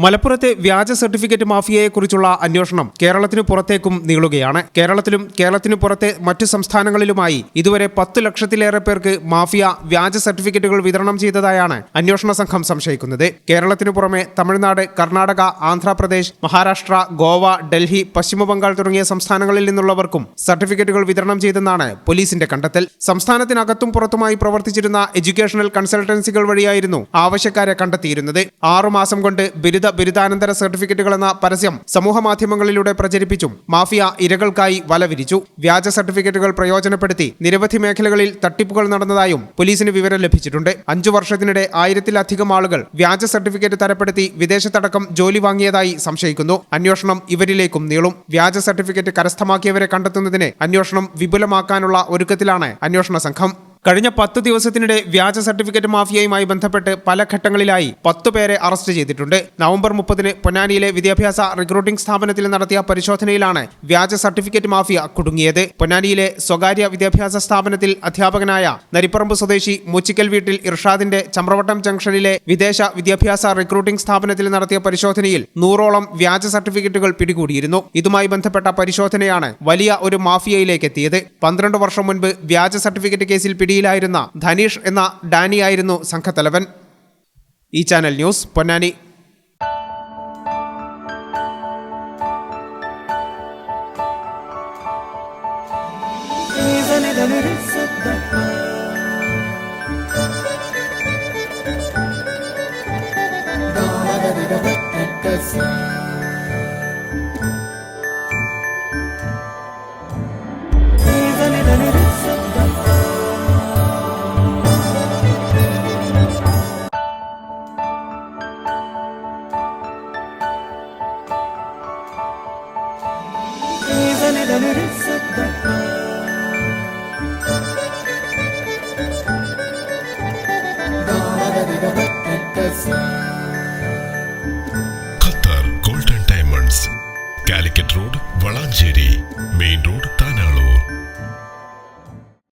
മലപ്പുറത്തെ വ്യാജ സർട്ടിഫിക്കറ്റ് മാഫിയയെക്കുറിച്ചുള്ള അന്വേഷണം കേരളത്തിനു പുറത്തേക്കും നീളുകയാണ്. കേരളത്തിലും കേരളത്തിനു പുറത്തെ മറ്റു സംസ്ഥാനങ്ങളിലുമായി ഇതുവരെ 10 ലക്ഷത്തിലേറെ പേർക്ക് മാഫിയ വ്യാജ സർട്ടിഫിക്കറ്റുകൾ വിതരണം ചെയ്തതായാണ് അന്വേഷണ സംഘം സംശയിക്കുന്നത്. കേരളത്തിനു പുറമെ തമിഴ്നാട്, കർണാടക, ആന്ധ്രാപ്രദേശ്, മഹാരാഷ്ട്ര, ഗോവ, ഡൽഹി, പശ്ചിമബംഗാൾ തുടങ്ങിയ സംസ്ഥാനങ്ങളിൽ നിന്നുള്ളവർക്കും സർട്ടിഫിക്കറ്റുകൾ വിതരണം ചെയ്തെന്നാണ് പോലീസിന്റെ കണ്ടെത്തൽ. സംസ്ഥാനത്തിനകത്തും പുറത്തുമായി പ്രവർത്തിച്ചിരുന്ന എഡ്യൂക്കേഷണൽ കൺസൾട്ടൻസികൾ വഴിയായിരുന്നു ആവശ്യക്കാരെ കണ്ടെത്തിയിരുന്നത്. 6 മാസം കൊണ്ട് ബിരുദാനന്തര സർട്ടിഫിക്കറ്റുകൾ എന്ന പരസ്യം സമൂഹമാധ്യമങ്ങളിലൂടെ പ്രചരിപ്പിച്ചും മാഫിയ ഇരകൾക്കായി വലവിരിച്ചു. വ്യാജ സർട്ടിഫിക്കറ്റുകൾ പ്രയോജനപ്പെടുത്തി നിരവധി മേഖലകളിൽ തട്ടിപ്പുകൾ നടന്നതായും പോലീസിന് വിവരം ലഭിച്ചിട്ടുണ്ട്. 5 വർഷത്തിനിടെ 1000-ലധികം ആളുകൾ വ്യാജ സർട്ടിഫിക്കറ്റ് തരപ്പെടുത്തി വിദേശത്തടക്കം ജോലി വാങ്ങിയതായി സംശയിക്കുന്നു. അന്വേഷണം ഇവരിലേക്കും നീളും. വ്യാജ സർട്ടിഫിക്കറ്റ് കരസ്ഥമാക്കിയവരെ കണ്ടെത്തുന്നതിന് അന്വേഷണം വിപുലമാക്കാനുള്ള ഒരുക്കത്തിലാണ് അന്വേഷണ സംഘം. കഴിഞ്ഞ 10 ദിവസത്തിനിടെ വ്യാജ സർട്ടിഫിക്കറ്റ് മാഫിയയുമായി ബന്ധപ്പെട്ട് പല ഘട്ടങ്ങളിലായി 10 പേരെ അറസ്റ്റ് ചെയ്തിട്ടുണ്ട്. നവംബർ 30-ന് പൊന്നാനിയിലെ വിദ്യാഭ്യാസ റിക്രൂട്ടിംഗ് സ്ഥാപനത്തിൽ നടത്തിയ പരിശോധനയിലാണ് വ്യാജ സർട്ടിഫിക്കറ്റ് മാഫിയ കുടുങ്ങിയത്. പൊന്നാനിയിലെ സ്വകാര്യ വിദ്യാഭ്യാസ സ്ഥാപനത്തിൽ അധ്യാപകനായ നരിപ്പറമ്പ് സ്വദേശി മൂച്ചിക്കൽ വീട്ടിൽ ഇർഷാദിന്റെ ചമ്രവട്ടം ജംഗ്ഷനിലെ വിദേശ വിദ്യാഭ്യാസ റിക്രൂട്ടിംഗ് സ്ഥാപനത്തിൽ നടത്തിയ പരിശോധനയിൽ 100ഓളം വ്യാജ സർട്ടിഫിക്കറ്റുകൾ പിടികൂടിയിരുന്നു. ഇതുമായി ബന്ധപ്പെട്ട പരിശോധനയാണ് വലിയ ഒരു മാഫിയയിലേക്ക് എത്തിയത്. 12 വർഷം മുൻപ് വ്യാജ സർട്ടിഫിക്കറ്റ് കേസിൽ പിടിയിലായിരുന്ന ധനീഷ് എന്ന ഡാനിയായിരുന്നു സംഘത്തലവൻ. ഈ ചാനൽ ന്യൂസ്, പൊന്നാനി. Even